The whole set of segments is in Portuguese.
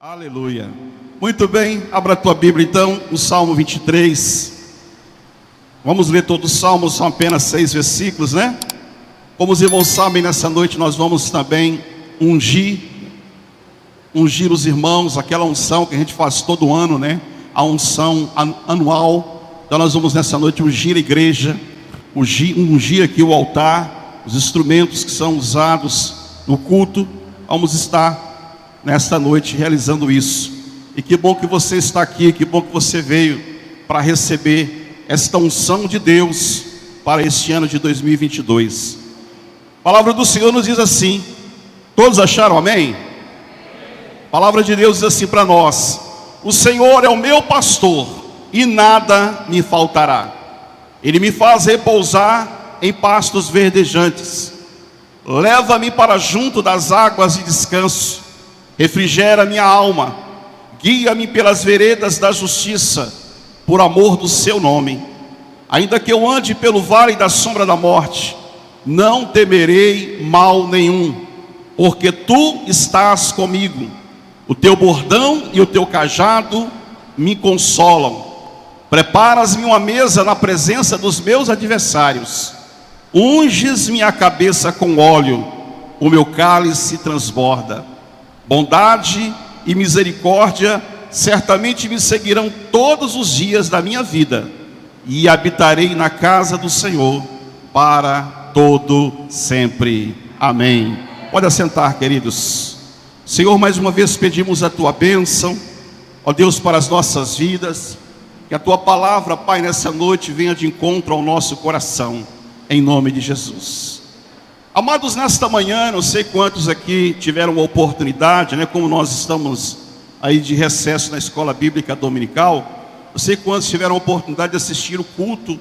Aleluia. Muito bem, abra a tua Bíblia então, o Salmo 23. Vamos ler todo o Salmo, são apenas 6 versículos, né? Como os irmãos sabem, nessa noite nós vamos também ungir os irmãos, aquela unção que a gente faz todo ano, né? A unção anual. Então nós vamos nessa noite ungir a igreja, ungir aqui o altar, os instrumentos que são usados no culto. Vamos estar nesta noite realizando isso. E que bom que você está aqui, que bom que você veio para receber esta unção de Deus para este ano de 2022. A palavra do Senhor nos diz assim, todos acharam amém? A palavra de Deus diz assim para nós: o Senhor é o meu pastor e nada me faltará. Ele me faz repousar em pastos verdejantes, leva-me para junto das águas de descanso, refrigera minha alma, guia-me pelas veredas da justiça, por amor do seu nome. Ainda que eu ande pelo vale da sombra da morte, não temerei mal nenhum, porque tu estás comigo. O teu bordão e o teu cajado me consolam. Preparas-me uma mesa na presença dos meus adversários. Unges minha cabeça com óleo, o meu cálice transborda. Bondade e misericórdia certamente me seguirão todos os dias da minha vida, e habitarei na casa do Senhor para todo sempre. Amém. Pode assentar, queridos. Senhor, mais uma vez pedimos a tua bênção, ó Deus, para as nossas vidas. Que a tua palavra, Pai, nessa noite venha de encontro ao nosso coração, em nome de Jesus. Amados, nesta manhã, não sei quantos aqui tiveram a oportunidade, né, como nós estamos aí de recesso na escola bíblica dominical, não sei quantos tiveram a oportunidade de assistir o culto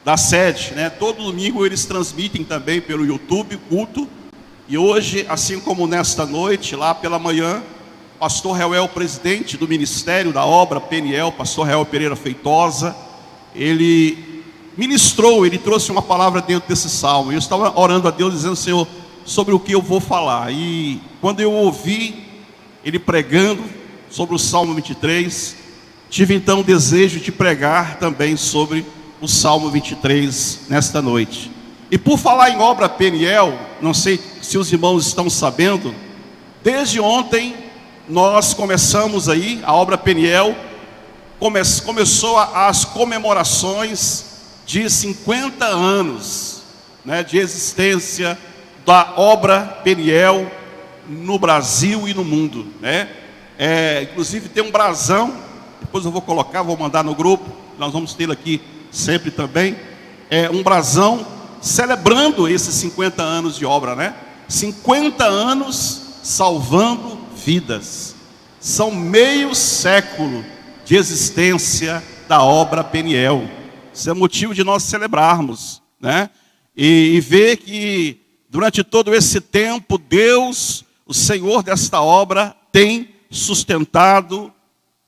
da sede, né? Todo domingo eles transmitem também pelo YouTube o culto, e hoje, assim como nesta noite, lá pela manhã, pastor Reuel, presidente do ministério da obra Peniel, pastor Reuel Pereira Feitosa, ele ministrou, ele trouxe uma palavra dentro desse salmo. Eu estava orando a Deus, dizendo: Senhor, sobre o que eu vou falar. E quando eu ouvi ele pregando sobre o Salmo 23, tive então o desejo de pregar também sobre o Salmo 23 nesta noite. E por falar em obra Peniel, não sei se os irmãos estão sabendo, desde ontem nós começamos aí, a obra Peniel começou as comemorações de 50 anos, né, de existência da obra Peniel no Brasil e no mundo, né? Inclusive tem um brasão, depois eu vou colocar, vou mandar no grupo, nós vamos ter aqui sempre também, um brasão celebrando esses 50 anos de obra, né? 50 anos salvando vidas, são meio século de existência da obra Peniel. Isso é motivo de nós celebrarmos, né? E ver que durante todo esse tempo Deus, o Senhor desta obra, tem sustentado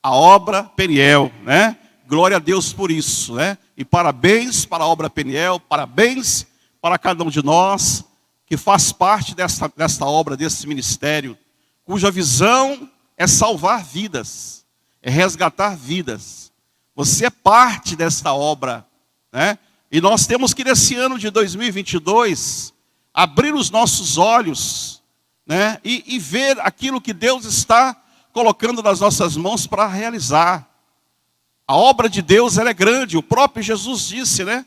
a obra Peniel, né? Glória a Deus por isso, né? E parabéns para a obra Peniel, parabéns para cada um de nós que faz parte desta obra, desse ministério, cuja visão é salvar vidas, é resgatar vidas. Você é parte desta obra, né? E nós temos que, nesse ano de 2022, abrir os nossos olhos, né? E ver aquilo que Deus está colocando nas nossas mãos para realizar. A obra de Deus, ela é grande. O próprio Jesus disse, né?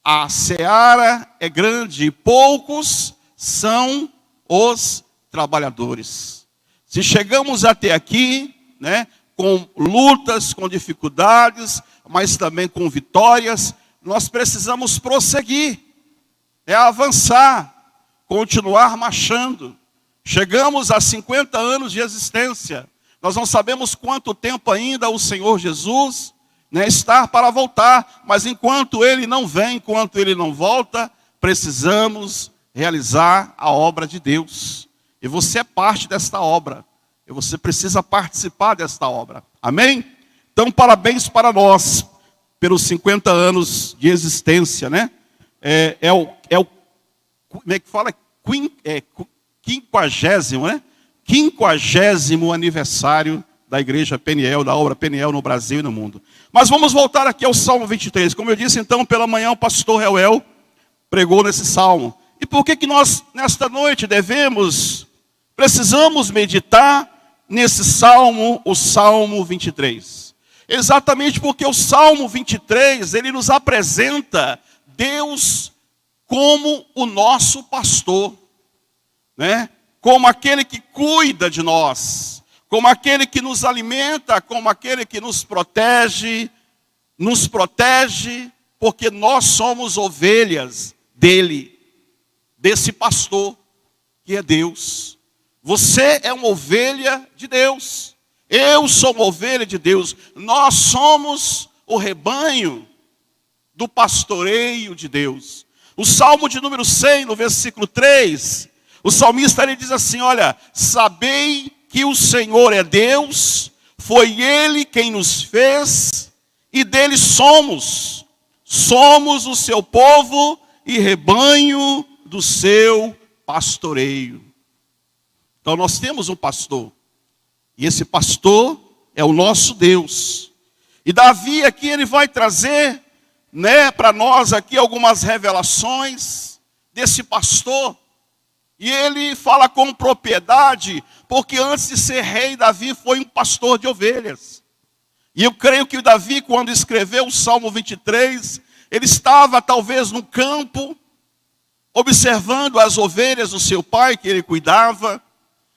A seara é grande e poucos são os trabalhadores. Se chegamos até aqui, né, com lutas, com dificuldades, mas também com vitórias, nós precisamos prosseguir, avançar, continuar marchando. Chegamos a 50 anos de existência. Nós não sabemos quanto tempo ainda o Senhor Jesus, né, está para voltar, mas enquanto Ele não vem, enquanto Ele não volta, precisamos realizar a obra de Deus. E você é parte desta obra. E você precisa participar desta obra. Amém? Então, parabéns para nós, pelos 50 anos de existência, né? Como é que fala? 50º, né? 50º aniversário da Igreja Peniel, da obra Peniel no Brasil e no mundo. Mas vamos voltar aqui ao Salmo 23. Como eu disse, então, pela manhã o pastor Reuel pregou nesse Salmo. E por que nós, nesta noite, precisamos meditar nesse Salmo, o Salmo 23? Exatamente porque o Salmo 23, ele nos apresenta Deus como o nosso pastor, né? Como aquele que cuida de nós, como aquele que nos alimenta, como aquele que nos protege, porque nós somos ovelhas dele, desse pastor que é Deus. Você é uma ovelha de Deus. Eu sou uma ovelha de Deus. Nós somos o rebanho do pastoreio de Deus. O Salmo de número 100, no versículo 3, o salmista ele diz assim, olha, sabei que o Senhor é Deus, foi Ele quem nos fez e dele somos. Somos o seu povo e rebanho do seu pastoreio. Então nós temos um pastor. E esse pastor é o nosso Deus. E Davi aqui ele vai trazer, né, para nós aqui algumas revelações desse pastor. E ele fala com propriedade, porque antes de ser rei, Davi foi um pastor de ovelhas. E eu creio que Davi, quando escreveu o Salmo 23, ele estava talvez no campo, observando as ovelhas do seu pai, que ele cuidava.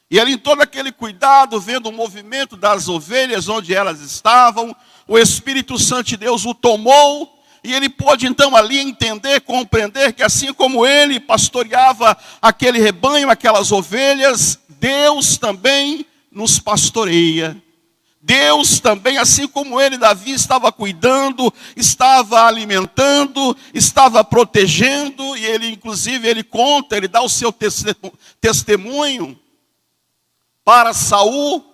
E ele, em todo aquele cuidado, vendo o movimento das ovelhas, onde elas estavam, o Espírito Santo de Deus o tomou, e ele pôde então ali entender, compreender que assim como ele pastoreava aquele rebanho, aquelas ovelhas, Deus também nos pastoreia. Deus também, assim como ele, Davi, estava cuidando, estava alimentando, estava protegendo, e ele inclusive, ele conta, ele dá o seu testemunho para Saul,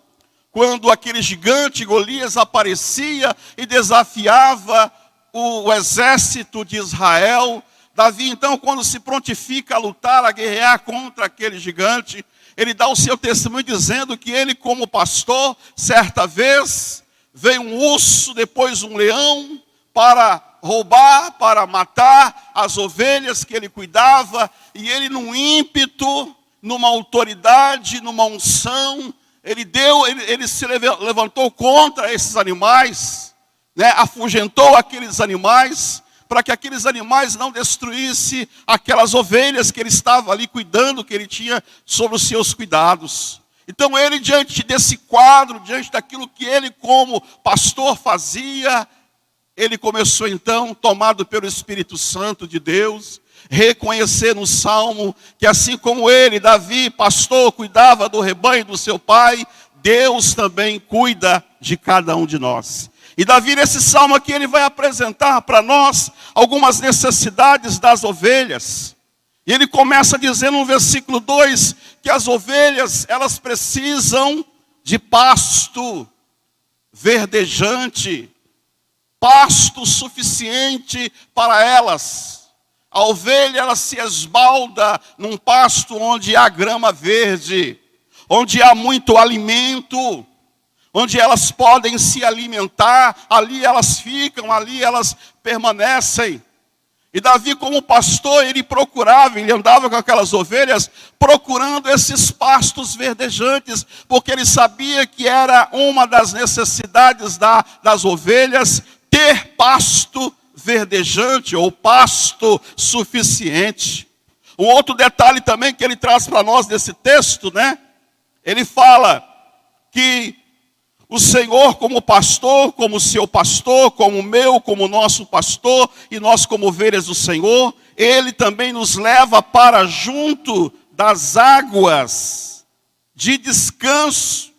quando aquele gigante Golias aparecia e desafiava o exército de Israel. Davi, então, quando se prontifica a lutar, a guerrear contra aquele gigante, ele dá o seu testemunho dizendo que ele, como pastor, certa vez, veio um urso, depois um leão, para roubar, para matar as ovelhas que ele cuidava, e ele num ímpeto, numa autoridade, numa unção, ele se levantou contra esses animais, né, afugentou aqueles animais, para que aqueles animais não destruíssem aquelas ovelhas que ele estava ali cuidando, que ele tinha sobre os seus cuidados. Então ele, diante desse quadro, diante daquilo que ele como pastor fazia, ele começou então, tomado pelo Espírito Santo de Deus, reconhecer no Salmo que assim como ele, Davi, pastor, cuidava do rebanho do seu pai, Deus também cuida de cada um de nós. E Davi, nesse salmo aqui, ele vai apresentar para nós algumas necessidades das ovelhas. E ele começa dizendo no versículo 2, que as ovelhas, elas precisam de pasto verdejante, pasto suficiente para elas. A ovelha, ela se esbalda num pasto onde há grama verde, onde há muito alimento, onde elas podem se alimentar, ali elas ficam, ali elas permanecem. E Davi, como pastor, ele procurava, ele andava com aquelas ovelhas, procurando esses pastos verdejantes, porque ele sabia que era uma das necessidades das ovelhas, ter pasto verdejante, ou pasto suficiente. Um outro detalhe também que ele traz para nós nesse texto, né? Ele fala que o Senhor como pastor, como seu pastor, como meu, como nosso pastor, e nós como ovelhas do Senhor, Ele também nos leva para junto das águas de descanso.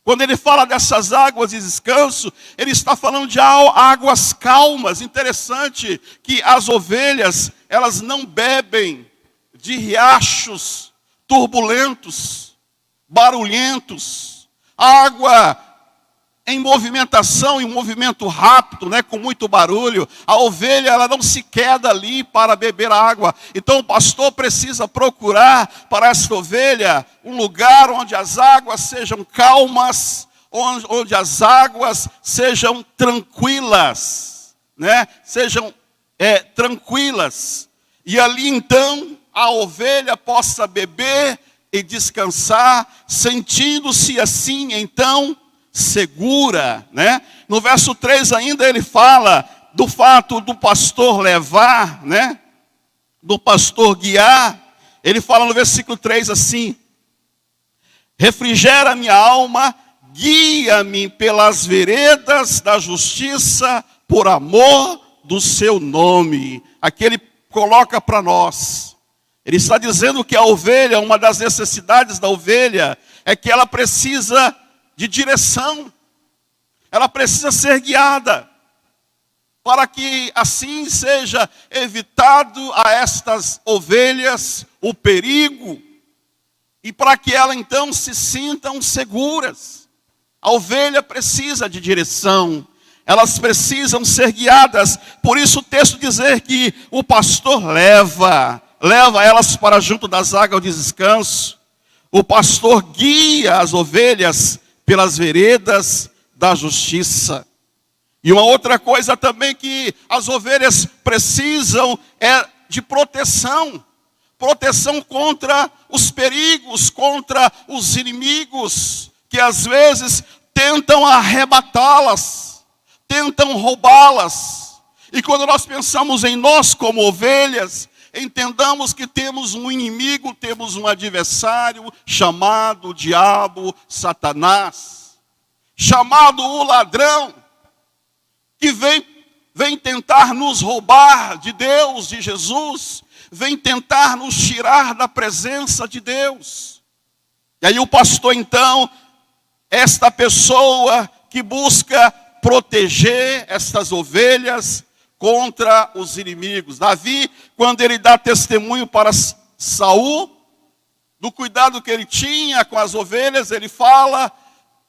Quando ele fala dessas águas de descanso, ele está falando de águas calmas. Interessante que as ovelhas, elas não bebem de riachos turbulentos, barulhentos. A água em movimentação, em movimento rápido, né, com muito barulho. A ovelha, ela não se queda ali para beber água. Então o pastor precisa procurar para esta ovelha um lugar onde as águas sejam calmas, onde as águas sejam tranquilas, né? Sejam tranquilas. E ali então a ovelha possa beber e descansar, sentindo-se assim então segura, né? No verso 3 ainda ele fala do fato do pastor levar, né? Do pastor guiar. Ele fala no versículo 3 assim: refrigera minha alma, guia-me pelas veredas da justiça, por amor do seu nome. Aqui ele coloca para nós. Ele está dizendo que a ovelha, uma das necessidades da ovelha, é que ela precisa de direção. Ela precisa ser guiada, para que assim seja evitado a estas ovelhas o perigo, e para que elas então se sintam seguras. A ovelha precisa de direção, elas precisam ser guiadas. Por isso o texto dizer que o pastor leva elas para junto das águas de descanso. O pastor guia as ovelhas pelas veredas da justiça. E uma outra coisa também que as ovelhas precisam é de proteção. Proteção contra os perigos, contra os inimigos, que às vezes tentam arrebatá-las, tentam roubá-las. E quando nós pensamos em nós como ovelhas, entendamos que temos um inimigo, temos um adversário chamado diabo, Satanás, chamado o ladrão, que vem tentar nos roubar de Deus, de Jesus, vem tentar nos tirar da presença de Deus. E aí o pastor então, esta pessoa que busca proteger estas ovelhas contra os inimigos. Davi, quando ele dá testemunho para Saul, do cuidado que ele tinha com as ovelhas, ele fala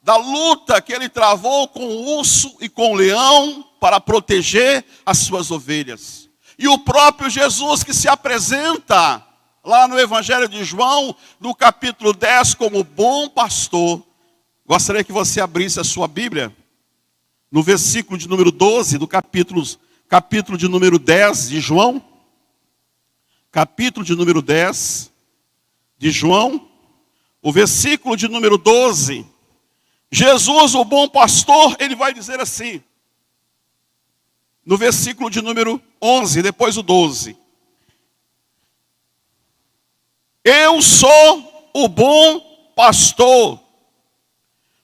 da luta que ele travou com o urso e com o leão para proteger as suas ovelhas. E o próprio Jesus que se apresenta lá no Evangelho de João, no capítulo 10, como bom pastor. Gostaria que você abrisse a sua Bíblia no versículo de número 12 do capítulo de número 10 de João. Capítulo de número 10 de João, o versículo de número 12. Jesus, o bom pastor, ele vai dizer assim, no versículo de número 11, depois o 12. Eu sou o bom pastor.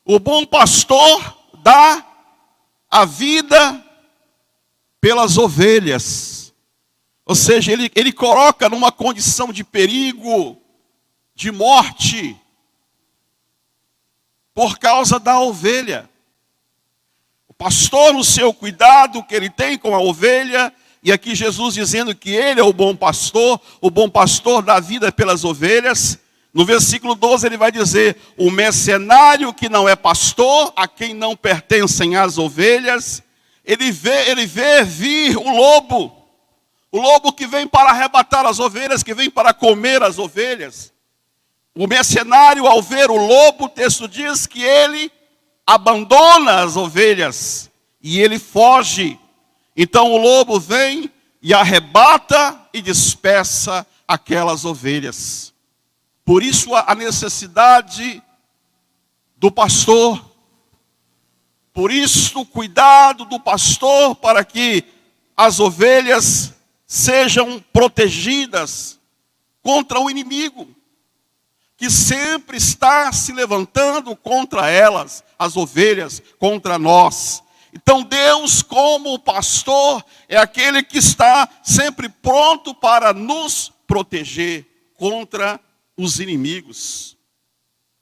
O bom pastor dá a vida pelas ovelhas. Ou seja, ele coloca numa condição de perigo, de morte, por causa da ovelha. O pastor, no seu cuidado que ele tem com a ovelha, e aqui Jesus dizendo que ele é o bom pastor dá vida pelas ovelhas. No versículo 12 ele vai dizer, o mercenário que não é pastor, a quem não pertencem as ovelhas, ele vê vir o lobo que vem para arrebatar as ovelhas, que vem para comer as ovelhas. O mercenário, ao ver o lobo, o texto diz que ele abandona as ovelhas e ele foge. Então o lobo vem e arrebata e dispersa aquelas ovelhas. Por isso a necessidade do pastor. Por isso o cuidado do pastor para que as ovelhas sejam protegidas contra o inimigo, que sempre está se levantando contra elas, as ovelhas, contra nós. Então Deus, como pastor, é aquele que está sempre pronto para nos proteger contra os inimigos,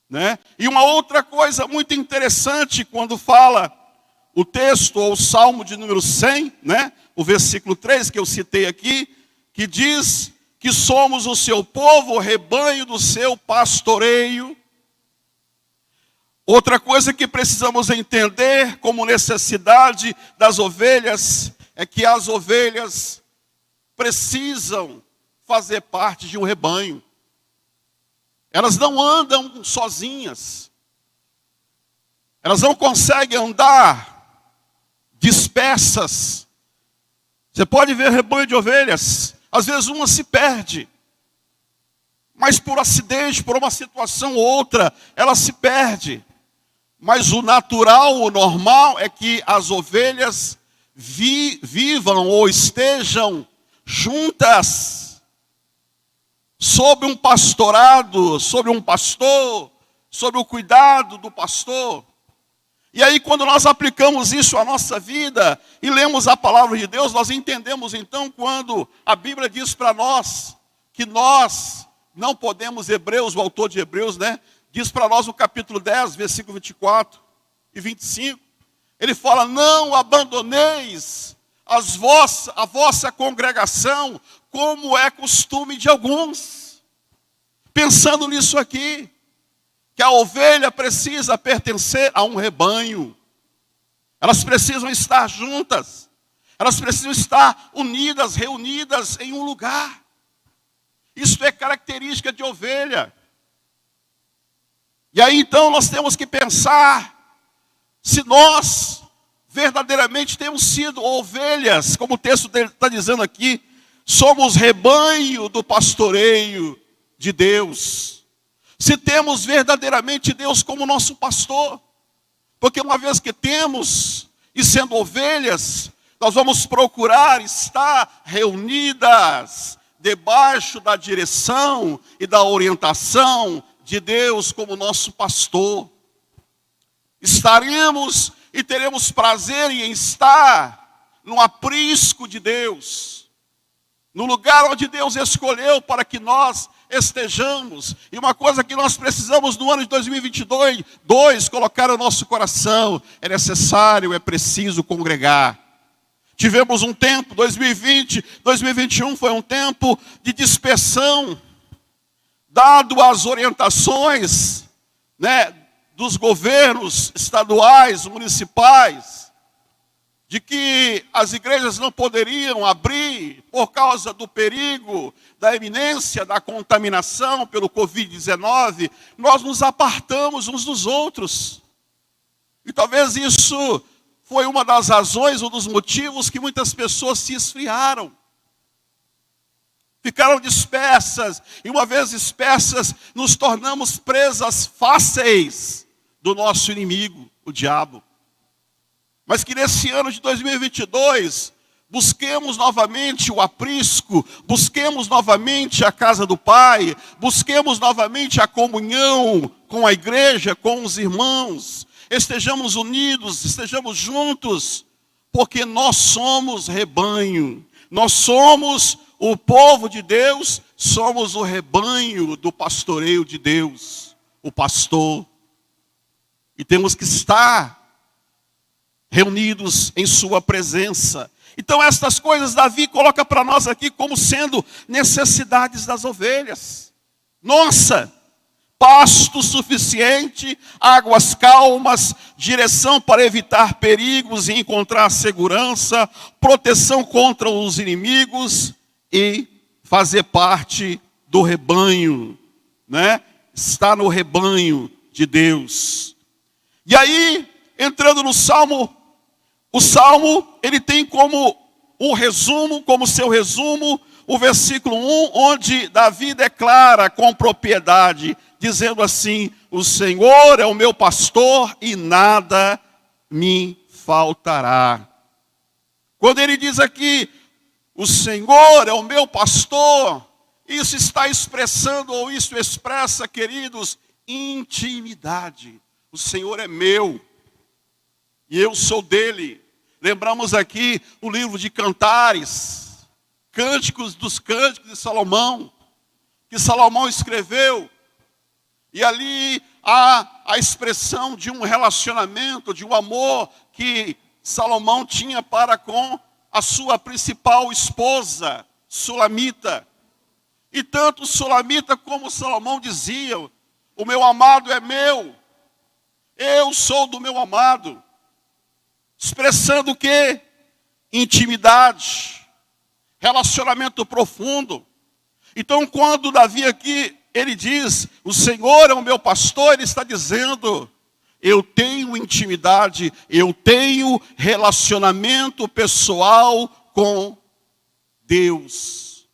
né? E uma outra coisa muito interessante quando fala o texto, ou o Salmo de número 100, né? O versículo 3 que eu citei aqui, que diz que somos o seu povo, o rebanho do seu pastoreio. Outra coisa que precisamos entender como necessidade das ovelhas é que as ovelhas precisam fazer parte de um rebanho. Elas não andam sozinhas. Elas não conseguem andar dispersas. Você pode ver rebanho de ovelhas, às vezes uma se perde. Mas por acidente, por uma situação ou outra, ela se perde. Mas o natural, o normal é que as ovelhas vivam ou estejam juntas, sob um pastorado, sob um pastor, sob o cuidado do pastor. E aí quando nós aplicamos isso à nossa vida e lemos a palavra de Deus, nós entendemos então quando a Bíblia diz para nós que nós não podemos, o autor de Hebreus, diz para nós no capítulo 10, versículo 24 e 25, ele fala: não abandoneis a vossa congregação, como é costume de alguns. Pensando nisso aqui, que a ovelha precisa pertencer a um rebanho. Elas precisam estar juntas. Elas precisam estar unidas, reunidas em um lugar. Isso é característica de ovelha. E aí então nós temos que pensar se nós verdadeiramente temos sido ovelhas, como o texto dele está dizendo aqui, somos rebanho do pastoreio de Deus. Se temos verdadeiramente Deus como nosso pastor. Porque uma vez que temos, e sendo ovelhas, nós vamos procurar estar reunidas debaixo da direção e da orientação de Deus como nosso pastor. Estaremos e teremos prazer em estar no aprisco de Deus, no lugar onde Deus escolheu para que nós estejamos. E uma coisa que nós precisamos no ano de 2022 colocar no nosso coração: é necessário, é preciso congregar. Tivemos um tempo, 2020, 2021 foi um tempo de dispersão, dado as orientações, dos governos estaduais, municipais, de que as igrejas não poderiam abrir por causa do perigo, da iminência da contaminação pelo Covid-19, nós nos apartamos uns dos outros. E talvez isso foi uma das razões, um dos motivos que muitas pessoas se esfriaram. Ficaram dispersas, e uma vez dispersas, nos tornamos presas fáceis do nosso inimigo, o diabo. Mas que nesse ano de 2022, busquemos novamente o aprisco, busquemos novamente a casa do Pai, busquemos novamente a comunhão com a igreja, com os irmãos, estejamos unidos, estejamos juntos, porque nós somos rebanho, nós somos o povo de Deus, somos o rebanho do pastoreio de Deus, o pastor. E temos que estar reunidos em sua presença. Então estas coisas Davi coloca para nós aqui como sendo necessidades das ovelhas. Nossa, pasto suficiente, águas calmas, direção para evitar perigos e encontrar segurança, proteção contra os inimigos e fazer parte do rebanho, Estar no rebanho de Deus. E aí, entrando no Salmo, o Salmo, ele tem como seu resumo, o versículo 1, onde Davi declara com propriedade, dizendo assim: o Senhor é o meu pastor e nada me faltará. Quando ele diz aqui, o Senhor é o meu pastor, isso está expressando, ou isso expressa, queridos, intimidade. O Senhor é meu e eu sou dele. Lembramos aqui o livro de Cantares, Cânticos dos Cânticos de Salomão, que Salomão escreveu. E ali há a expressão de um relacionamento, de um amor que Salomão tinha para com a sua principal esposa, Sulamita. E tanto Sulamita como Salomão diziam: o meu amado é meu. Eu sou do meu amado. Expressando o quê? Intimidade, relacionamento profundo. Então, quando Davi aqui, ele diz, o Senhor é o meu pastor, ele está dizendo, eu tenho intimidade, eu tenho relacionamento pessoal com Deus.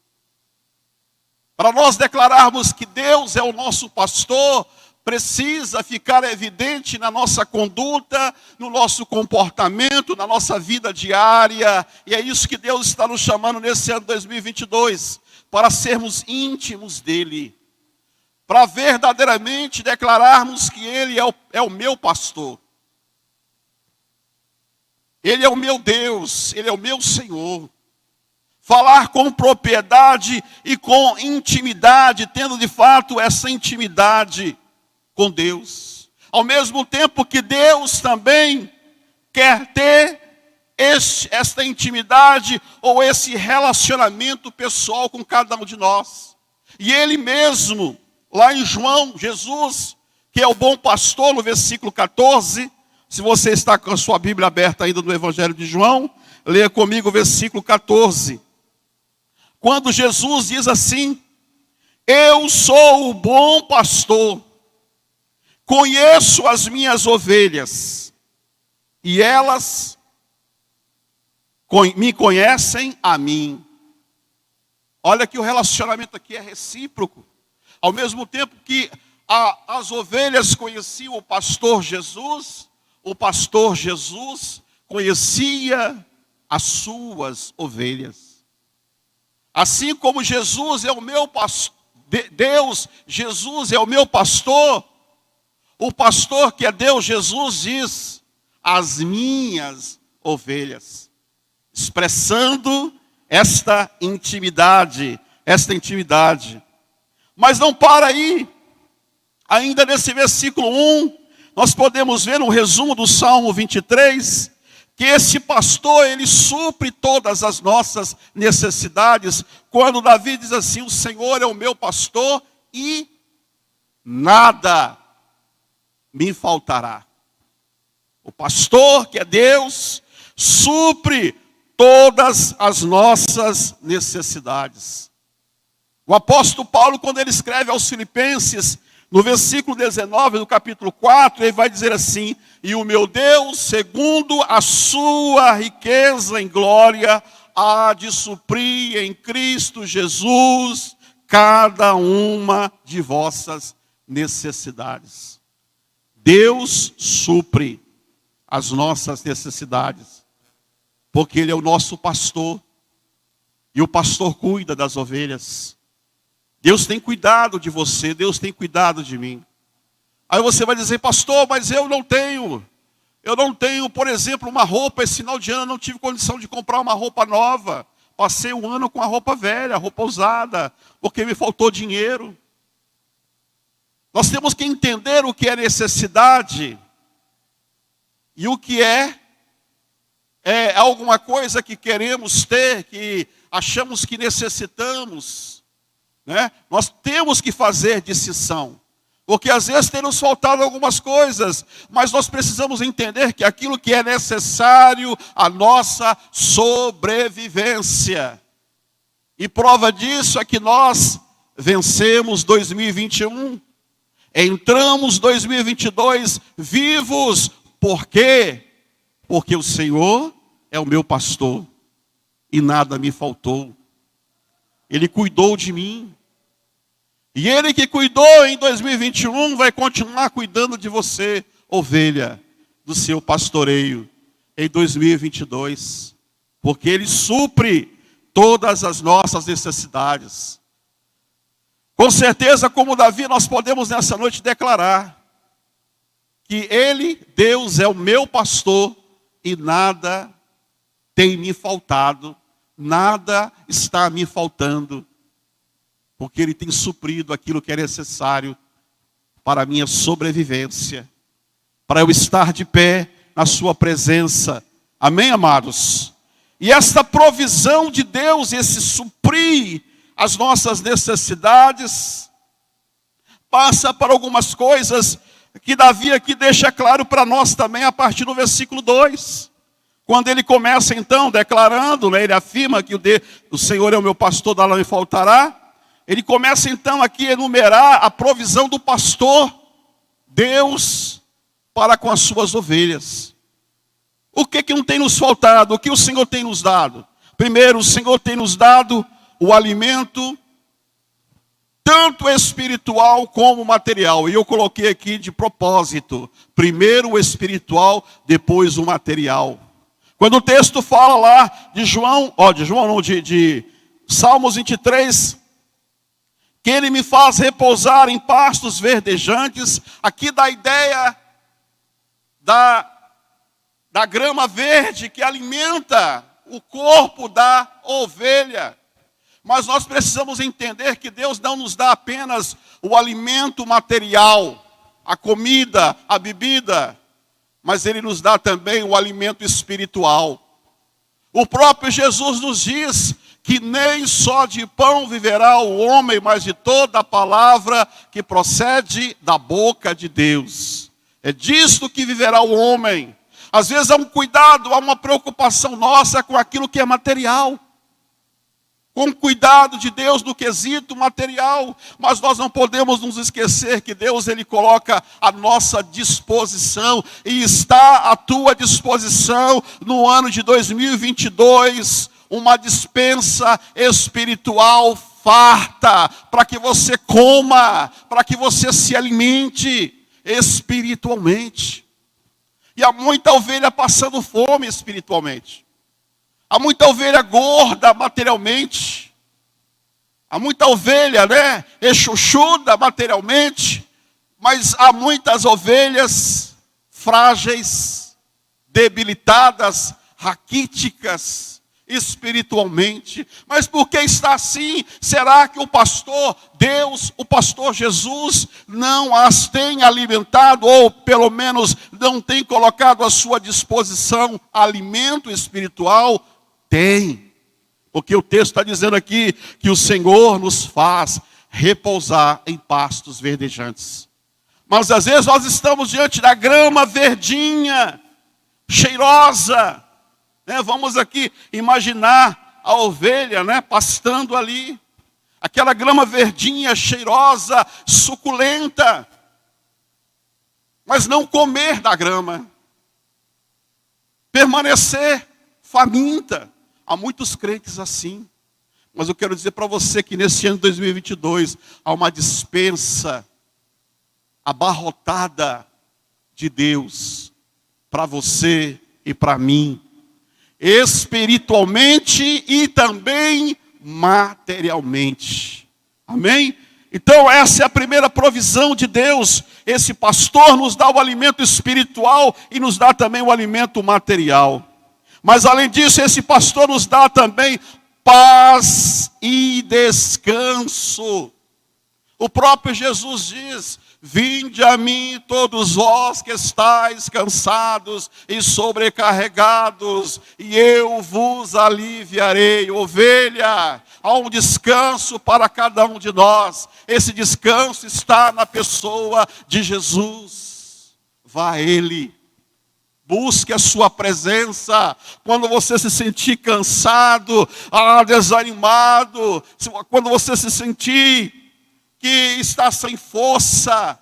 Para nós declararmos que Deus é o nosso pastor, precisa ficar evidente na nossa conduta, no nosso comportamento, na nossa vida diária. E é isso que Deus está nos chamando nesse ano 2022, para sermos íntimos dEle. Para verdadeiramente declararmos que Ele é o meu pastor. Ele é o meu Deus, Ele é o meu Senhor. Falar com propriedade e com intimidade, tendo de fato essa intimidade com Deus. Ao mesmo tempo que Deus também quer ter esta intimidade ou esse relacionamento pessoal com cada um de nós. E Ele mesmo, lá em João, Jesus, que é o bom pastor, no versículo 14, se você está com a sua Bíblia aberta ainda no Evangelho de João, leia comigo o versículo 14. Quando Jesus diz assim, eu sou o bom pastor, conheço as minhas ovelhas, e elas me conhecem a mim. Olha que o relacionamento aqui é recíproco. Ao mesmo tempo que as ovelhas conheciam o pastor Jesus conhecia as suas ovelhas. Assim como Jesus é o meu pastor, Deus, Jesus é o meu pastor, o pastor que é Deus, Jesus, diz, as minhas ovelhas. Expressando esta intimidade. Mas não para aí. Ainda nesse versículo 1, nós podemos ver no resumo do Salmo 23, que esse pastor, ele supre todas as nossas necessidades. Quando Davi diz assim, o Senhor é o meu pastor e nada me faltará. O pastor, que é Deus, supre todas as nossas necessidades. O apóstolo Paulo, quando ele escreve aos Filipenses, no versículo 19 do capítulo 4, ele vai dizer assim, e o meu Deus, segundo a sua riqueza em glória, há de suprir em Cristo Jesus cada uma de vossas necessidades. Deus supre as nossas necessidades, porque Ele é o nosso pastor, e o pastor cuida das ovelhas. Deus tem cuidado de você, Deus tem cuidado de mim. Aí você vai dizer, pastor, mas eu não tenho, por exemplo, uma roupa, esse final de ano eu não tive condição de comprar uma roupa nova. Passei um ano com a roupa velha, a roupa usada, porque me faltou dinheiro. Nós temos que entender o que é necessidade e o que é alguma coisa que queremos ter, que achamos que necessitamos, né? Nós temos que fazer distinção, porque às vezes tem nos faltado algumas coisas, mas nós precisamos entender que aquilo que é necessário à nossa sobrevivência. E prova disso é que nós vencemos 2021, entramos 2022 vivos. Por quê? Porque o Senhor é o meu pastor e nada me faltou. Ele cuidou de mim. E Ele que cuidou em 2021 vai continuar cuidando de você, ovelha, do seu pastoreio, em 2022. Porque Ele supre todas as nossas necessidades. Com certeza, como Davi, nós podemos nessa noite declarar que Ele, Deus, é o meu pastor e nada tem me faltado, nada está me faltando, porque Ele tem suprido aquilo que é necessário para a minha sobrevivência, para eu estar de pé na sua presença. Amém, amados? E esta provisão de Deus, esse suprir as nossas necessidades, passa para algumas coisas que Davi aqui deixa claro para nós também a partir do versículo 2. Quando ele começa então declarando, né, ele afirma que o Senhor é o meu pastor, nada me faltará. Ele começa então aqui a enumerar a provisão do pastor, Deus, para com as suas ovelhas. O que não tem nos faltado? O que o Senhor tem nos dado? Primeiro, o Senhor tem nos dado o alimento, tanto espiritual como material. E eu coloquei aqui de propósito, primeiro o espiritual, depois o material. Quando o texto fala lá de Salmos 23, que ele me faz repousar em pastos verdejantes, aqui dá a ideia da grama verde que alimenta o corpo da ovelha. Mas nós precisamos entender que Deus não nos dá apenas o alimento material, a comida, a bebida, mas Ele nos dá também o alimento espiritual. O próprio Jesus nos diz que nem só de pão viverá o homem, mas de toda a palavra que procede da boca de Deus. É disto que viverá o homem. Às vezes há um cuidado, há uma preocupação nossa com aquilo que é material, com o cuidado de Deus no quesito material, mas nós não podemos nos esquecer que Deus, Ele coloca à nossa disposição, e está à tua disposição no ano de 2022, uma dispensa espiritual farta, para que você coma, para que você se alimente espiritualmente. E há muita ovelha passando fome espiritualmente. Há muita ovelha gorda materialmente. Há muita ovelha, echuchuda materialmente. Mas há muitas ovelhas frágeis, debilitadas, raquíticas espiritualmente. Mas por que está assim? Será que o pastor Deus, o pastor Jesus, não as tem alimentado, ou pelo menos não tem colocado à sua disposição alimento espiritual? Tem, porque o texto está dizendo aqui que o Senhor nos faz repousar em pastos verdejantes. Mas às vezes nós estamos diante da grama verdinha, cheirosa. Vamos aqui imaginar a ovelha, pastando ali. Aquela grama verdinha, cheirosa, suculenta. Mas não comer da grama. Permanecer faminta. Há muitos crentes assim. Mas eu quero dizer para você que nesse ano de 2022 há uma dispensa abarrotada de Deus para você e para mim, espiritualmente e também materialmente. Amém? Então essa é a primeira provisão de Deus. Esse pastor nos dá o alimento espiritual e nos dá também o alimento material. Mas além disso, esse pastor nos dá também paz e descanso. O próprio Jesus diz: vinde a mim todos vós que estáis cansados e sobrecarregados, e eu vos aliviarei. Ovelha, há um descanso para cada um de nós. Esse descanso está na pessoa de Jesus. Vá a Ele. Busque a sua presença. Quando você se sentir cansado, desanimado, quando você se sentir que está sem força,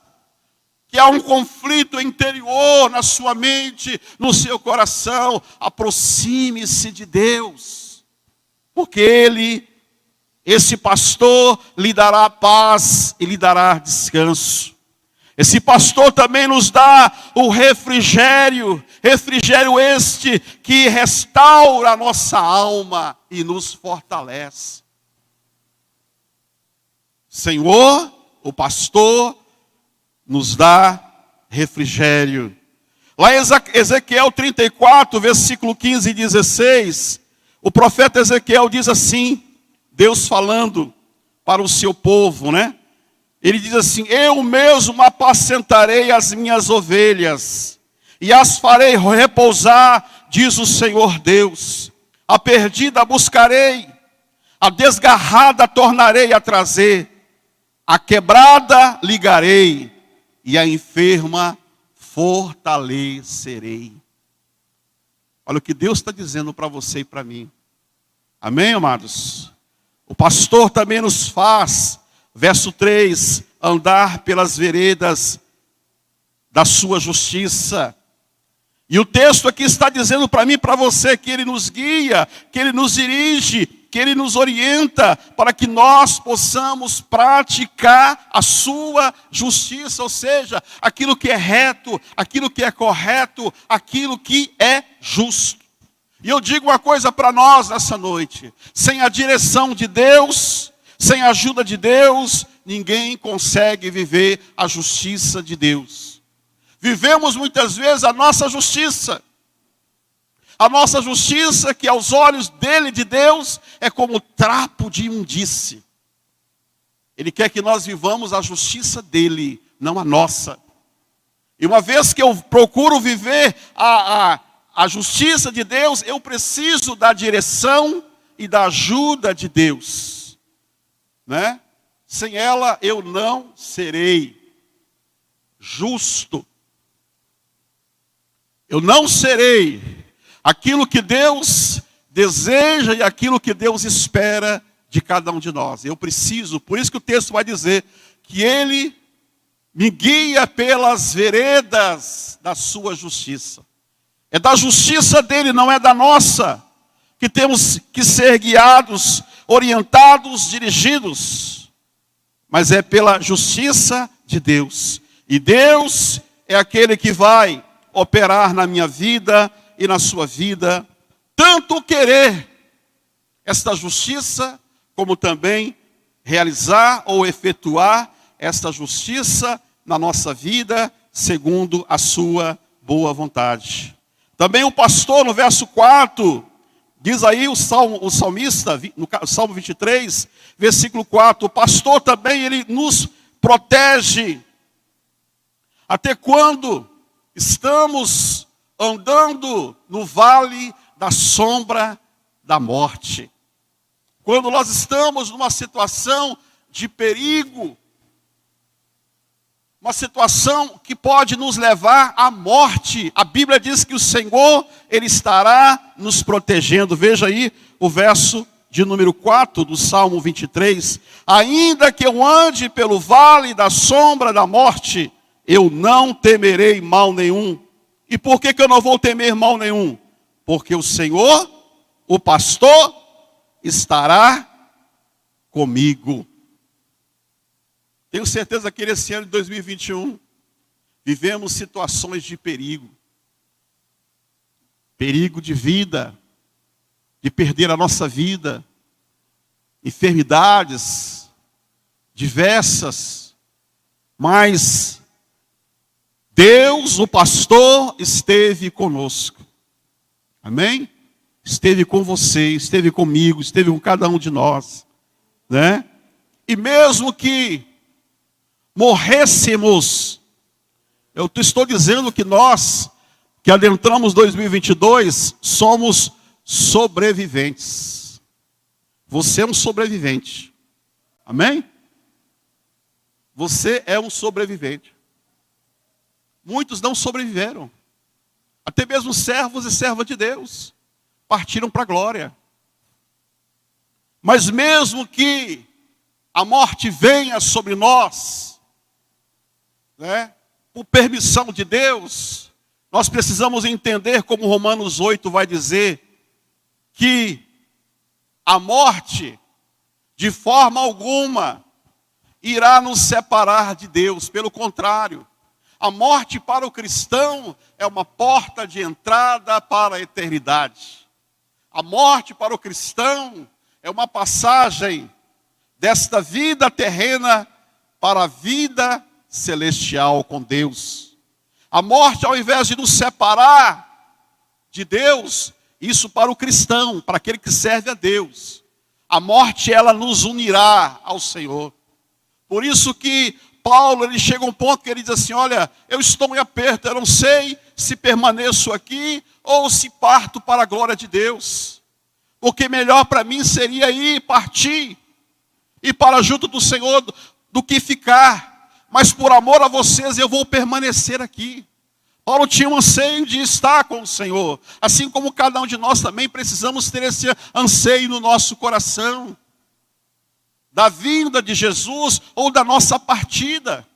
que há um conflito interior na sua mente, no seu coração, aproxime-se de Deus, porque Ele, esse pastor, lhe dará paz e lhe dará descanso. Esse pastor também nos dá o refrigério este que restaura a nossa alma e nos fortalece. Senhor, o pastor, nos dá refrigério. Lá em Ezequiel 34, versículo 15 e 16, o profeta Ezequiel diz assim, Deus falando para o seu povo, Ele diz assim: eu mesmo apacentarei as minhas ovelhas, e as farei repousar, diz o Senhor Deus. A perdida buscarei, a desgarrada tornarei a trazer, a quebrada ligarei, e a enferma fortalecerei. Olha o que Deus está dizendo para você e para mim. Amém, amados? O pastor também nos faz, verso 3, andar pelas veredas da sua justiça. E o texto aqui está dizendo para mim e para você que Ele nos guia, que Ele nos dirige, que Ele nos orienta para que nós possamos praticar a sua justiça, ou seja, aquilo que é reto, aquilo que é correto, aquilo que é justo. E eu digo uma coisa para nós nessa noite: sem a direção de Deus, sem a ajuda de Deus, ninguém consegue viver a justiça de Deus. Vivemos muitas vezes a nossa justiça que aos olhos dele, de Deus, é como trapo de imundície. Ele quer que nós vivamos a justiça dele, não a nossa. E uma vez que eu procuro viver a justiça de Deus, eu preciso da direção e da ajuda de Deus, né? Sem ela eu não serei justo. Eu não serei aquilo que Deus deseja e aquilo que Deus espera de cada um de nós. Eu preciso, por isso que o texto vai dizer que Ele me guia pelas veredas da sua justiça. É da justiça dele, não é da nossa, que temos que ser guiados, orientados, dirigidos. Mas é pela justiça de Deus. E Deus é aquele que vai operar na minha vida e na sua vida, tanto querer esta justiça, como também realizar ou efetuar esta justiça na nossa vida, segundo a sua boa vontade. Também o pastor, no verso 4, diz aí o salmista, no Salmo 23, versículo 4, o pastor também, ele nos protege. Até quando estamos andando no vale da sombra da morte. Quando nós estamos numa situação de perigo, uma situação que pode nos levar à morte, a Bíblia diz que o Senhor, Ele estará nos protegendo. Veja aí o verso de número 4 do Salmo 23. Ainda que eu ande pelo vale da sombra da morte, eu não temerei mal nenhum. E por que eu não vou temer mal nenhum? Porque o Senhor, o pastor, estará comigo. Tenho certeza que nesse ano de 2021, vivemos situações de perigo. Perigo de vida, de perder a nossa vida, enfermidades diversas, mas Deus, o pastor, esteve conosco. Amém? Esteve com você, esteve comigo, esteve com cada um de nós, né? E mesmo que morrêssemos, eu estou dizendo que nós, que adentramos 2022, somos sobreviventes. Você é um sobrevivente. Amém? Você é um sobrevivente. Muitos não sobreviveram. Até mesmo servos e servas de Deus partiram para a glória. Mas mesmo que a morte venha sobre nós, né, por permissão de Deus, nós precisamos entender, como Romanos 8 vai dizer, que a morte, de forma alguma, irá nos separar de Deus. Pelo contrário, a morte para o cristão é uma porta de entrada para a eternidade. A morte para o cristão é uma passagem desta vida terrena para a vida celestial com Deus. A morte, ao invés de nos separar de Deus, isso para o cristão, para aquele que serve a Deus, a morte, ela nos unirá ao Senhor. Por isso que Paulo, ele chega a um ponto que ele diz assim: olha, eu estou em aperto, eu não sei se permaneço aqui ou se parto para a glória de Deus. Porque melhor para mim seria ir partir, ir para junto do Senhor, do que ficar. mas por amor a vocês eu vou permanecer aqui. Paulo tinha um anseio de estar com o Senhor, assim como cada um de nós também precisamos ter esse anseio no nosso coração, da vinda de Jesus ou da nossa partida.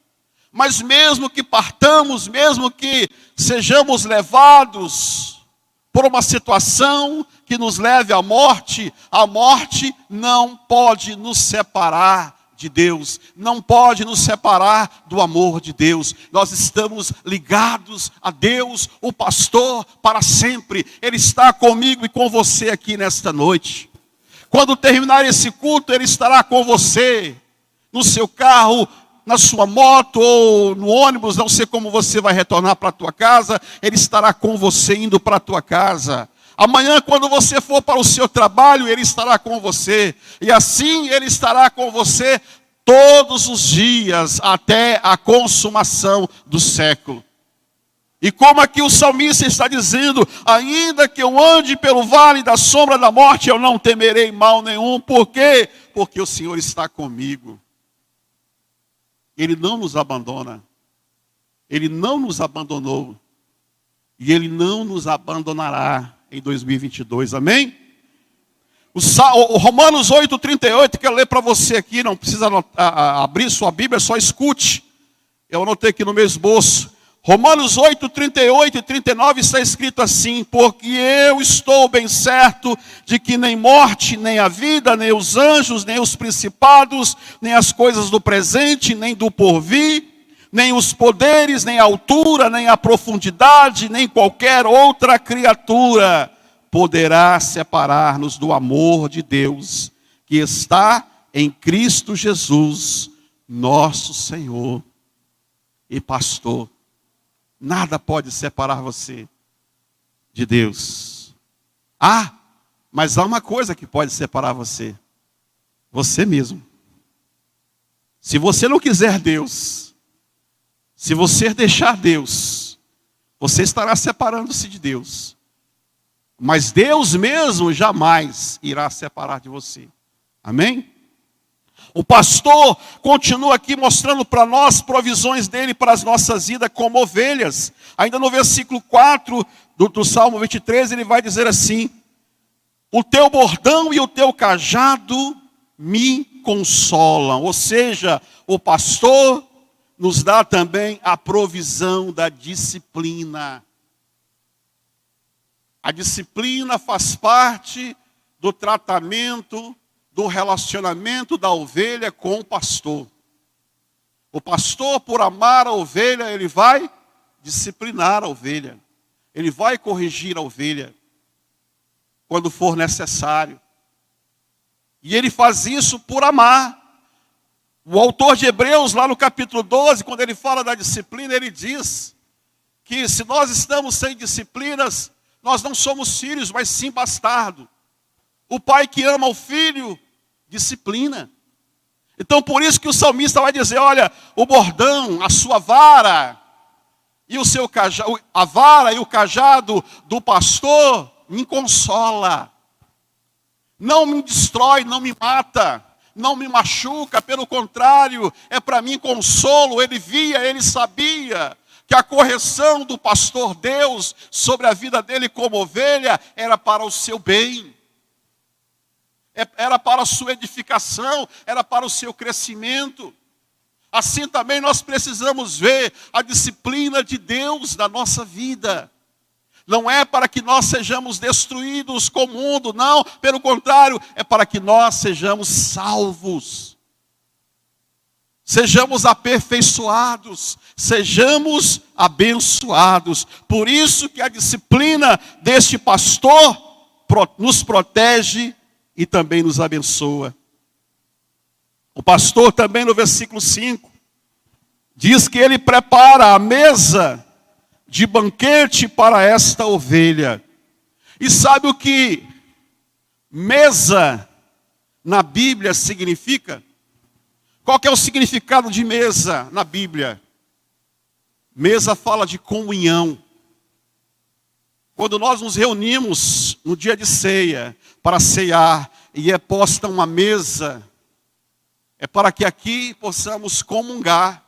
Mas mesmo que partamos, mesmo que sejamos levados por uma situação que nos leve à morte não pode nos separar de Deus, não pode nos separar do amor de Deus. Nós estamos ligados a Deus, o pastor, para sempre. Ele está comigo e com você aqui nesta noite. Quando terminar esse culto, Ele estará com você, no seu carro, na sua moto ou no ônibus, não sei como você vai retornar para a tua casa, Ele estará com você indo para a tua casa. Amanhã, quando você for para o seu trabalho, Ele estará com você. E assim Ele estará com você todos os dias, até a consumação do século. E como aqui o salmista está dizendo, ainda que eu ande pelo vale da sombra da morte, eu não temerei mal nenhum. Por quê? Porque o Senhor está comigo. Ele não nos abandona. Ele não nos abandonou. E Ele não nos abandonará em 2022, amém? O Romanos 8:38, quero ler para você aqui, não precisa abrir sua Bíblia, só escute. Eu anotei aqui no meu esboço. Romanos 8:38 e 39 está escrito assim: porque eu estou bem certo de que nem morte, nem a vida, nem os anjos, nem os principados, nem as coisas do presente, nem do porvir, nem os poderes, nem a altura, nem a profundidade, nem qualquer outra criatura poderá separar-nos do amor de Deus, que está em Cristo Jesus, nosso Senhor e pastor. Nada pode separar você de Deus. Mas há uma coisa que pode separar você. Você mesmo. Se você não quiser Deus, se você deixar Deus, você estará separando-se de Deus. Mas Deus mesmo jamais irá separar de você. Amém? O pastor continua aqui mostrando para nós provisões dele para as nossas vidas como ovelhas. Ainda no versículo 4 do Salmo 23, ele vai dizer assim: o teu bordão e o teu cajado me consolam. Ou seja, o pastor nos dá também a provisão da disciplina. A disciplina faz parte do tratamento, do relacionamento da ovelha com o pastor. O pastor, por amar a ovelha, ele vai disciplinar a ovelha. Ele vai corrigir a ovelha quando for necessário. E ele faz isso por amar. O autor de Hebreus, lá no capítulo 12, quando ele fala da disciplina, ele diz que se nós estamos sem disciplinas, nós não somos filhos, mas sim bastardo. O pai que ama o filho, disciplina. Então por isso que o salmista vai dizer, olha, o bordão, a sua vara, e o seu cajado, a vara e o cajado do pastor, me consola. Não me destrói, não me mata, não me machuca, pelo contrário, é para mim consolo. Ele via, ele sabia que a correção do pastor Deus sobre a vida dele como ovelha era para o seu bem, era para a sua edificação, era para o seu crescimento. Assim também nós precisamos ver a disciplina de Deus na nossa vida. Não é para que nós sejamos destruídos com o mundo, não, pelo contrário, é para que nós sejamos salvos. Sejamos aperfeiçoados, sejamos abençoados. Por isso que a disciplina deste pastor nos protege e também nos abençoa. O pastor também no versículo 5 diz que ele prepara a mesa de banquete para esta ovelha. E sabe o que mesa na Bíblia significa? Qual que é o significado de mesa na Bíblia? Mesa fala de comunhão. Quando nós nos reunimos no dia de ceia para ceiar e é posta uma mesa, é para que aqui possamos comungar.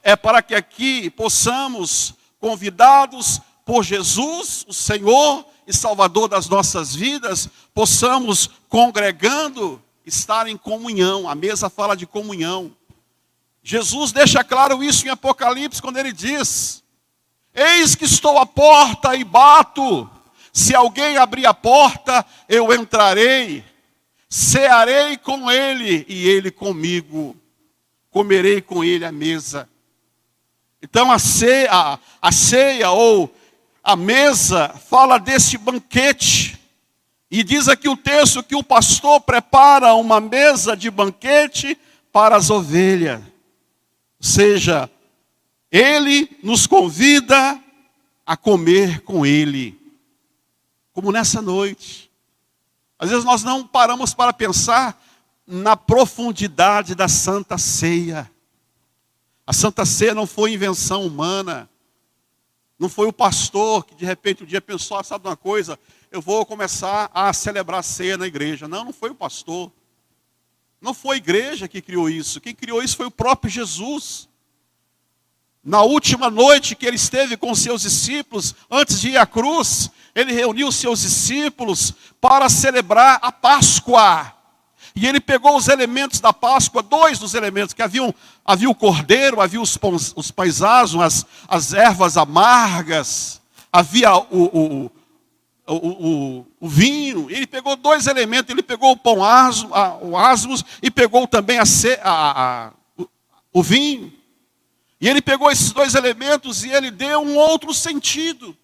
É para que aqui possamos, convidados por Jesus, o Senhor e Salvador das nossas vidas, possamos, congregando, estar em comunhão. A mesa fala de comunhão. Jesus deixa claro isso em Apocalipse, quando ele diz: eis que estou à porta e bato. Se alguém abrir a porta, eu entrarei, cearei com ele e ele comigo. Comerei com ele à mesa. Então a ceia ou a mesa fala desse banquete. E diz aqui o texto que o pastor prepara uma mesa de banquete para as ovelhas. Ou seja, ele nos convida a comer com ele. Como nessa noite. Às vezes nós não paramos para pensar na profundidade da Santa Ceia. A Santa Ceia não foi invenção humana. Não foi o pastor que de repente um dia pensou, sabe uma coisa, eu vou começar a celebrar a ceia na igreja. Não foi o pastor. Não foi a igreja que criou isso. Quem criou isso foi o próprio Jesus. Na última noite que ele esteve com seus discípulos, antes de ir à cruz, ele reuniu seus discípulos para celebrar a Páscoa. E ele pegou os elementos da Páscoa, dois dos elementos, que havia o cordeiro, havia os pães asmos, as ervas amargas, havia o vinho. Ele pegou dois elementos, ele pegou o pão asmos e pegou também o vinho. E ele pegou esses dois elementos e ele deu um outro sentido.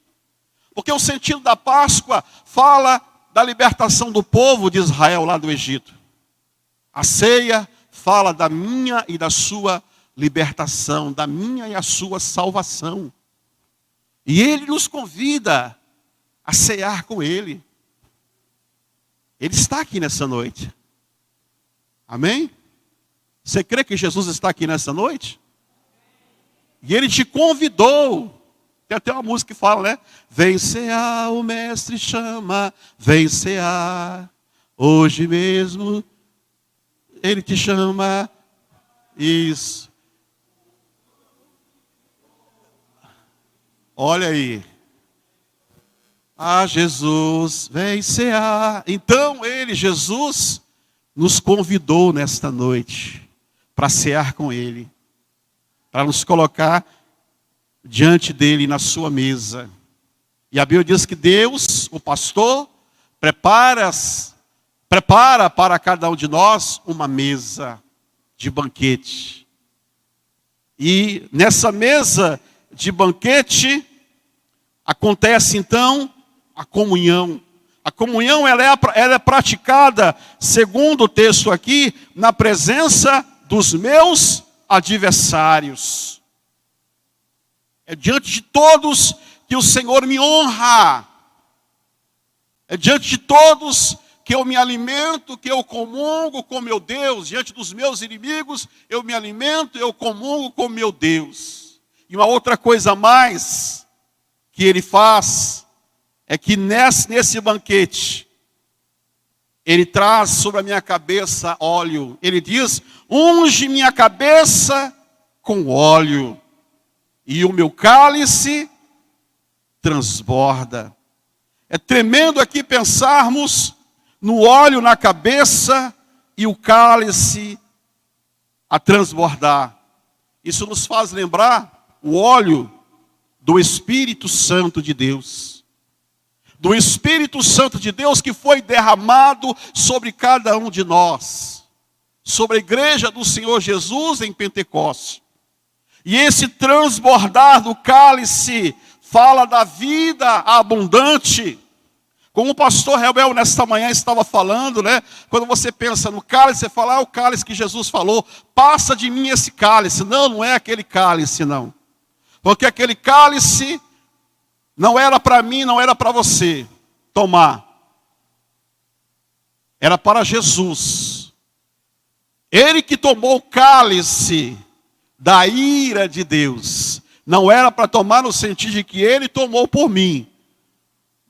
Porque o sentido da Páscoa fala da libertação do povo de Israel lá do Egito. A ceia fala da minha e da sua libertação, da minha e a sua salvação. E ele nos convida a cear com ele. Ele está aqui nessa noite. Amém? Você crê que Jesus está aqui nessa noite? E ele te convidou. Tem até uma música que fala, né? Vem cear, o mestre chama. Vem cear, hoje mesmo ele te chama. Isso. Olha aí. Ah, Jesus, vem cear. Então ele, Jesus, nos convidou nesta noite para cear com ele. Para nos colocar diante dele na sua mesa. E a Bíblia diz que Deus, o pastor, prepara para cada um de nós uma mesa de banquete. E nessa mesa de banquete acontece então a comunhão. A comunhão ela é praticada, segundo o texto aqui, na presença dos meus adversários. É diante de todos que o Senhor me honra. É diante de todos que eu me alimento, que eu comungo com meu Deus. Diante dos meus inimigos, eu me alimento, eu comungo com meu Deus. E uma outra coisa a mais que ele faz é que nesse banquete, ele traz sobre a minha cabeça óleo. Ele diz, unge minha cabeça com óleo, e o meu cálice transborda. É tremendo aqui pensarmos no óleo na cabeça e o cálice a transbordar. Isso nos faz lembrar o óleo do Espírito Santo de Deus. Do Espírito Santo de Deus que foi derramado sobre cada um de nós. Sobre a igreja do Senhor Jesus em Pentecostes. E esse transbordar do cálice fala da vida abundante. Como o pastor Rebel nesta manhã estava falando, né? Quando você pensa no cálice, você fala, o cálice que Jesus falou, passa de mim esse cálice. Não, não é aquele cálice, não. Porque aquele cálice não era para mim, não era para você tomar. Era para Jesus. Ele que tomou o cálice da ira de Deus. Não era para tomar no sentido de que ele tomou por mim.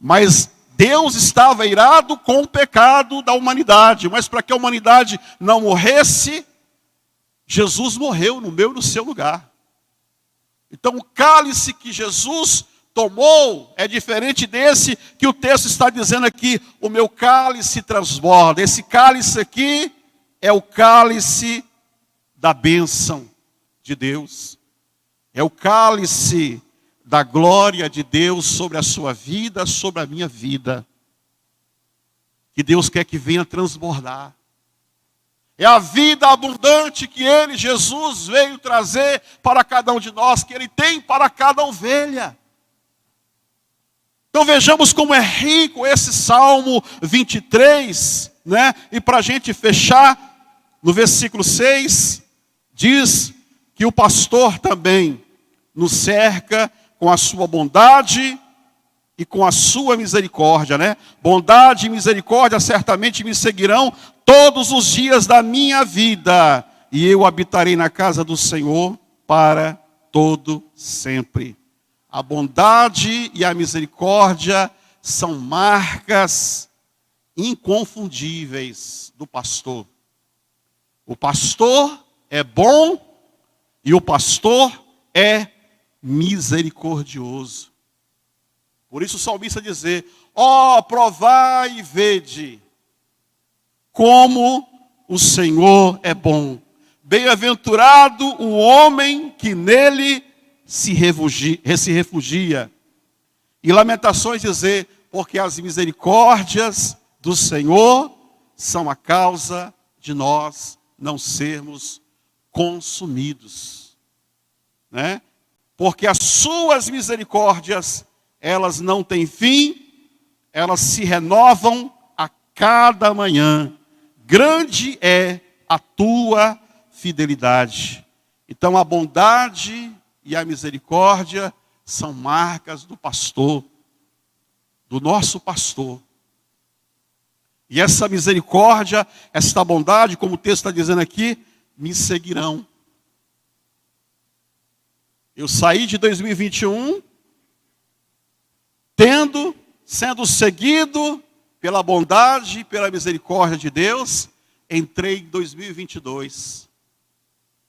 Mas Deus estava irado com o pecado da humanidade. Mas para que a humanidade não morresse, Jesus morreu no meu e no seu lugar. Então o cálice que Jesus tomou é diferente desse que o texto está dizendo aqui, o meu cálice transborda. Esse cálice aqui é o cálice da bênção de Deus. É o cálice da glória de Deus sobre a sua vida, sobre a minha vida. Que Deus quer que venha transbordar. É a vida abundante que Ele, Jesus, veio trazer para cada um de nós, que Ele tem para cada ovelha. Então vejamos como é rico esse Salmo 23, né? E para a gente fechar, no versículo 6, diz que o pastor também nos cerca com a sua bondade e com a sua misericórdia, né? Bondade e misericórdia certamente me seguirão todos os dias da minha vida, e eu habitarei na casa do Senhor para todo sempre. A bondade e a misericórdia são marcas inconfundíveis do pastor. O pastor é bom e o pastor é misericordioso. Por isso o salmista dizer, ó, provai e vede como o Senhor é bom. Bem-aventurado o homem que nele se refugia. E Lamentações dizer, porque as misericórdias do Senhor são a causa de nós não sermos consumidos. Né? Porque as suas misericórdias, elas não têm fim, elas se renovam a cada manhã. Grande é a tua fidelidade. Então a bondade e a misericórdia são marcas do pastor, do nosso pastor. E essa misericórdia, esta bondade, como o texto está dizendo aqui, me seguirão. Eu saí de 2021 sendo seguido pela bondade e pela misericórdia de Deus, entrei em 2022.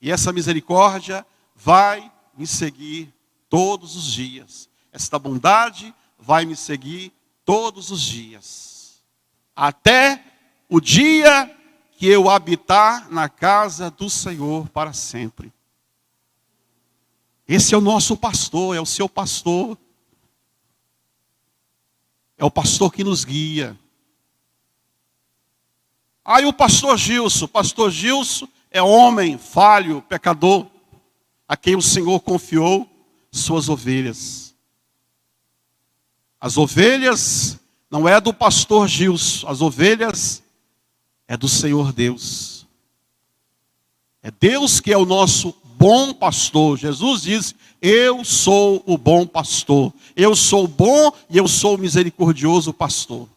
E essa misericórdia vai me seguir todos os dias. Esta bondade vai me seguir todos os dias. Até o dia que eu habitar na casa do Senhor para sempre. Esse é o nosso pastor, é o seu pastor. É o pastor que nos guia. Aí o pastor Gilson é homem, falho, pecador, a quem o Senhor confiou suas ovelhas. As ovelhas não é do pastor Gilson, as ovelhas é do Senhor Deus. É Deus que é o nosso bom pastor. Jesus diz, eu sou o bom pastor. Eu sou bom e eu sou o misericordioso pastor.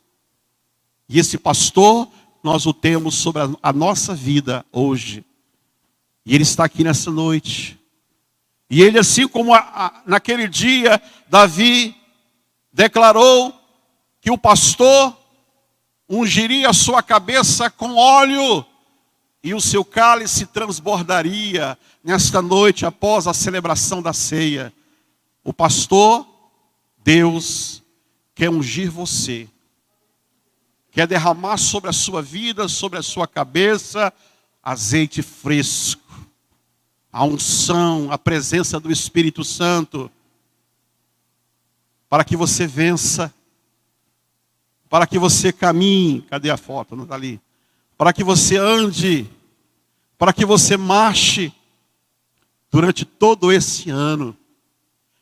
E esse pastor, nós o temos sobre a nossa vida hoje. E ele está aqui nessa noite. E ele, assim como naquele dia, Davi declarou que o pastor ungiria a sua cabeça com óleo e o seu cálice transbordaria nesta noite após a celebração da ceia. O pastor, Deus, quer ungir você. Quer derramar sobre a sua vida, sobre a sua cabeça, azeite fresco. A unção, a presença do Espírito Santo. Para que você vença. Para que você caminhe. Cadê a foto? Não está ali. Para que você ande. Para que você marche. Durante todo esse ano.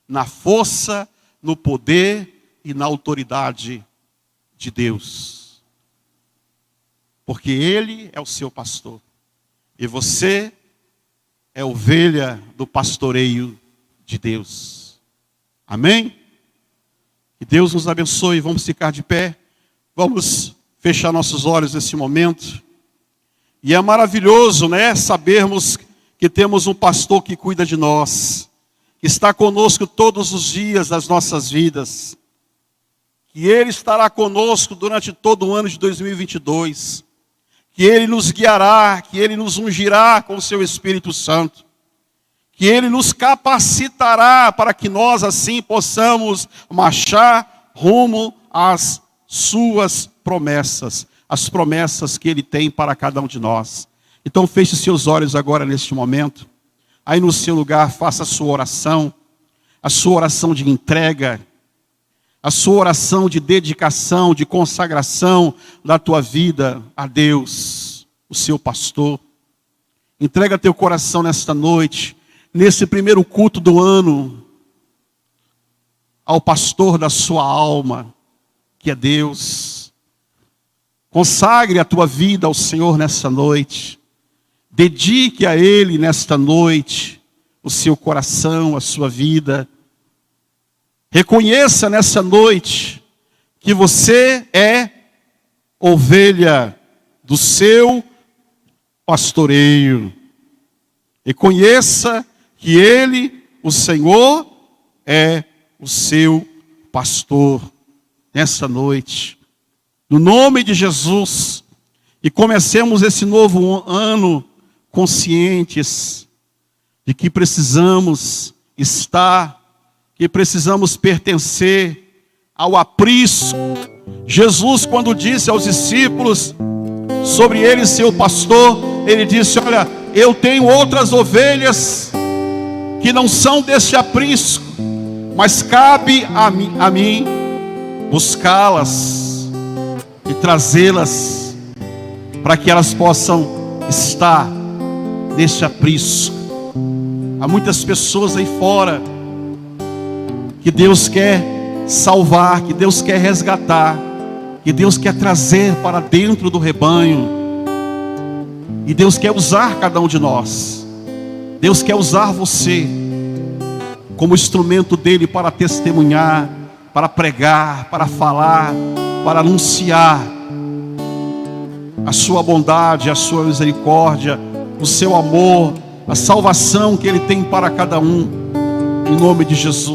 Na força, no poder e na autoridade de Deus. Porque Ele é o seu pastor. E você é ovelha do pastoreio de Deus. Amém? Que Deus nos abençoe. Vamos ficar de pé. Vamos fechar nossos olhos nesse momento. E é maravilhoso, né? Sabermos que temos um pastor que cuida de nós. Que está conosco todos os dias das nossas vidas. Que Ele estará conosco durante todo o ano de 2022. Que Ele nos guiará, que Ele nos ungirá com o seu Espírito Santo. que Ele nos capacitará para que nós assim possamos marchar rumo às suas promessas, as promessas que Ele tem para cada um de nós. Então feche seus olhos agora neste momento, aí no seu lugar faça a sua oração de entrega, a sua oração de dedicação, de consagração da tua vida a Deus, o seu pastor. Entrega teu coração nesta noite, nesse primeiro culto do ano, ao pastor da sua alma, que é Deus. Consagre a tua vida ao Senhor nesta noite. Dedique a Ele nesta noite o seu coração, a sua vida. Reconheça nessa noite que você é ovelha do seu pastoreio. Reconheça que Ele, o Senhor, é o seu pastor. Nesta noite, no nome de Jesus, e comecemos esse novo ano conscientes de que precisamos estar, que precisamos pertencer ao aprisco. Jesus, quando disse aos discípulos sobre Ele ser o pastor, Ele disse: olha, eu tenho outras ovelhas que não são deste aprisco, mas cabe a mim buscá-las e trazê-las para que elas possam estar neste aprisco. Há muitas pessoas aí fora que Deus quer salvar, que Deus quer resgatar, que Deus quer trazer para dentro do rebanho. E Deus quer usar cada um de nós. Deus quer usar você como instrumento dele para testemunhar, para pregar, para falar, para anunciar a sua bondade, a sua misericórdia, o seu amor, a salvação que Ele tem para cada um, em nome de Jesus.